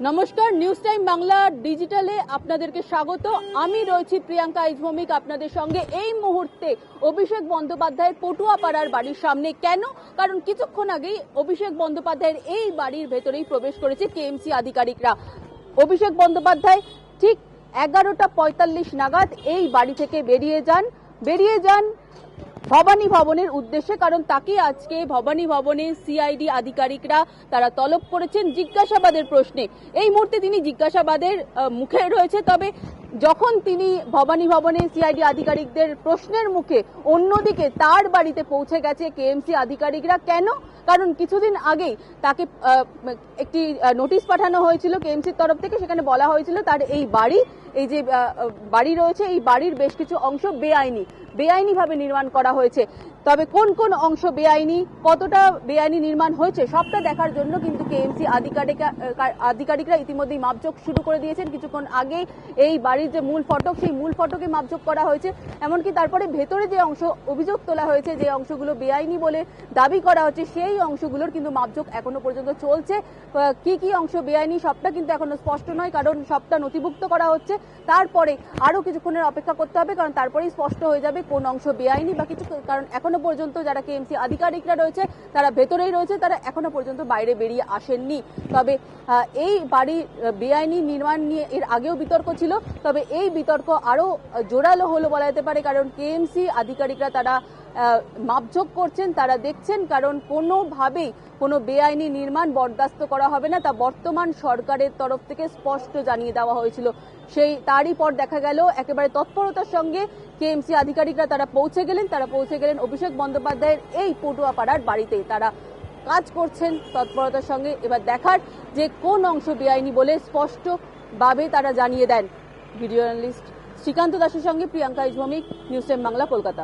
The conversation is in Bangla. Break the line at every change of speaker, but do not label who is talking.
নমস্কার, নিউজ টাইম বাংলা ডিজিটালে আপনাদেরকে স্বাগত। আমি রয়েছি প্রিয়াঙ্কা ইজভৌমিক আপনাদের সঙ্গে। এই মুহূর্তে অভিষেক বন্দ্যোপাধ্যায়ের পটুয়াপাড়ার বাড়ির সামনে। কেন? কারণ কিছুক্ষণ আগেই অভিষেক বন্দ্যোপাধ্যায়ের এই বাড়ির ভেতরেই প্রবেশ করেছে কেএমসি আধিকারিকরা। অভিষেক বন্দ্যোপাধ্যায় ঠিক 11:45 নাগাদ এই বাড়ি থেকে বেরিয়ে যান ভবানী ভবনের উদ্দেশ্যে। কারণ তাকে আজকে ভবানী ভবনের সিআইডি আধিকারিকরা তারা তলব করেছেন জিজ্ঞাসাবাদের প্রশ্নে। এই মুহূর্তে তিনি জিজ্ঞাসাবাদের মুখে রয়েছে, তবে যখন তিনি ভবানী ভবনের সিআইডি আধিকারিকদের প্রশ্নের মুখে অন্যদিকে তার বাড়িতে পৌঁছে গেছে কেএমসি আধিকারিকরা। কেন? কারণ কিছুদিন আগেই তাকে একটি নোটিশ পাঠানো হয়েছিল কেএমসির তরফ থেকে। সেখানে বলা হয়েছিল তার এই যে বাড়ি রয়েছে, এই বাড়ির বেশ কিছু অংশ বেআইনিভাবে নির্মাণ করা হয়েছে। তবে কোন কোন অংশ বেআইনি, কতটা বেআইনি নির্মাণ হয়েছে সবটা দেখার জন্য কিন্তু কেএমসি আধিকারিকরা ইতিমধ্যেই মাপজোক শুরু করে দিয়েছেন। কিছুক্ষণ আগে এই বাড়ির যে মূল ফটক, সেই মূল ফটকে মাপজোক করা হয়েছে। এমনকি তারপরে ভেতরে যে অংশ অভিযোগ তোলা হয়েছে, যে অংশগুলো বেআইনি বলে দাবি করা হচ্ছে, সেই অংশগুলোর কিন্তু মাপজোক এখনো পর্যন্ত চলছে। কি কি অংশ বেআইনি সবটা কিন্তু এখনো স্পষ্ট নয়, কারণ সবটা নথিভুক্ত করা হচ্ছে। তারপরে আরো কিছুক্ষণের অপেক্ষা করতে হবে, কারণ তারপরেই স্পষ্ট হয়ে যাবে কোন অংশ বেআইনি বা কিছু। কারণ এখনো পর্যন্ত যারা কেএমসি আধিকারিকরা রয়েছে তারা ভেতরেই রয়েছে, তারা এখনো পর্যন্ত বাইরে বেরিয়ে আসেননি। তবে এই বাড়ির বেআইনি নির্মাণ নিয়ে এর আগেও বিতর্ক ছিল, তবে এই বিতর্ক আরো জোরালো হলো বলা যেতে পারে। কারণ কেএমসি আধিকারিকরা তারা মাপঝোক করছেন, তারা দেখছেন, কারণ কোনোভাবেই কোনো বেআইনি নির্মাণ বরদাস্ত করা হবে না, তা বর্তমান সরকারের তরফ থেকে স্পষ্ট জানিয়ে দেওয়া হয়েছিল। তারই পর দেখা গেল একেবারে তৎপরতার সঙ্গে কেএমসি আধিকারিকরা তারা পৌঁছে গেলেন অভিষেক বন্দ্যোপাধ্যায়ের এই পটুয়াপাড়ার বাড়িতে। তারা কাজ করছেন তৎপরতার সঙ্গে। এবার দেখার যে কোন অংশ বেআইনি বলে স্পষ্টভাবে তারা জানিয়ে দেন। ভিডিও জার্নালিস্ট শ্রীকান্ত দাসের সঙ্গে প্রিয়াঙ্কা ইজভৌমিক, নিউজ টাইম বাংলা, কলকাতা।